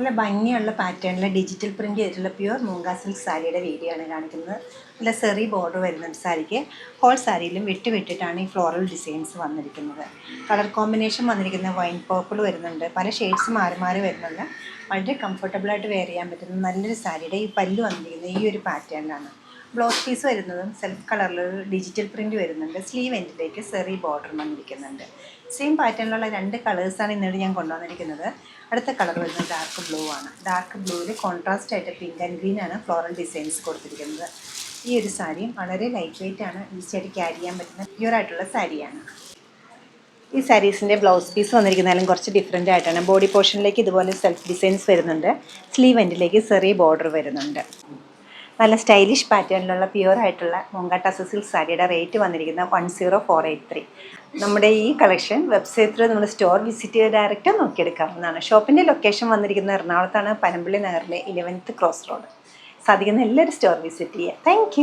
നല്ല ഭംഗിയുള്ള പാറ്റേണിൽ ഡിജിറ്റൽ പ്രിൻ്റ് ചെയ്തിട്ടുള്ള പ്യുവർ മൂംഗ സിൽക്ക് സാരിയുടെ വീഡിയോ ആണ് കാണിക്കുന്നത്. നല്ല സെറി ബോർഡർ വരുന്നുണ്ട് സാരിക്ക്. ഹോൾ സാരിയിലും വിട്ടിട്ടാണ് ഈ ഫ്ലോറൽ ഡിസൈൻസ് വന്നിരിക്കുന്നത്. കളർ കോമ്പിനേഷൻ വന്നിരിക്കുന്ന വൈൻ പേർപ്പിൾ വരുന്നുണ്ട്. പല ഷെയ്ഡ്സ് മാറി മാറി വരുന്നുണ്ട്. വളരെ കംഫർട്ടബിളായിട്ട് വെയർ ചെയ്യാൻ പറ്റുന്ന നല്ലൊരു സാരിയുടെ ഈ പല്ല് വന്നിരിക്കുന്നത് ഈ ഒരു പാറ്റേണിലാണ്. ബ്ലൗസ് പീസ് വരുന്നതും സെൽഫ് കളറിൽ ഡിജിറ്റൽ പ്രിൻ്റ് വരുന്നുണ്ട്. സ്ലീവ് എൻഡിലേക്ക് സെറി ബോർഡർ വന്നിരിക്കുന്നുണ്ട്. സെയിം പാറ്റേണിലുള്ള 2 കളേഴ്സാണ് ഇന്നിട്ട് ഞാൻ കൊണ്ടുവന്നിരിക്കുന്നത്. അടുത്ത കളർ വരുന്നത് ഡാർക്ക് ബ്ലൂ ആണ്. ഡാർക്ക് ബ്ലൂവിൽ കോൺട്രാസ്റ്റ് ആയിട്ട് പിങ്ക് ആൻഡ് ഗ്രീൻ ആണ് ഫ്ലോറൽ ഡിസൈൻസ് കൊടുത്തിരിക്കുന്നത്. ഈ ഒരു സാരിയും വളരെ ലൈറ്റ് വെയിറ്റ് ആണ്, ഈസിയായിട്ട് ക്യാരി ചെയ്യാൻ പറ്റുന്ന പ്യൂർ ആയിട്ടുള്ള സാരിയാണ്. ഈ സാരീസിൻ്റെ ബ്ലൗസ് പീസ് വന്നിരിക്കുന്നതായാലും കുറച്ച് ഡിഫറെൻ്റ് ആയിട്ടാണ്. ബോഡി പോർഷനിലേക്ക് ഇതുപോലെ സെൽഫ് ഡിസൈൻസ് വരുന്നുണ്ട്. സ്ലീവ് എൻഡിലേക്ക് സെറി ബോർഡർ വരുന്നുണ്ട്. നല്ല സ്റ്റൈലിഷ് പാറ്റേണിലുള്ള പ്യുവർ ആയിട്ടുള്ള മൂംഗ സിൽക്ക് സാരിയുടെ റേറ്റ് വന്നിരിക്കുന്നത് 10483. നമ്മുടെ ഈ കളക്ഷൻ വെബ്സൈറ്റിൽ നമ്മൾ സ്റ്റോർ വിസിറ്റ് ചെയ്ത് ഡയറക്റ്റ് നോക്കിയെടുക്കാവുന്നതാണ്. ഷോപ്പിൻ്റെ ലൊക്കേഷൻ വന്നിരിക്കുന്നത് എറണാകുളത്താണ്, പനമ്പള്ളി നഗറിലെ 11th ക്രോസ് റോഡ്. സാധിക്കുന്ന എല്ലാവരും സ്റ്റോർ വിസിറ്റ് ചെയ്യുക. താങ്ക്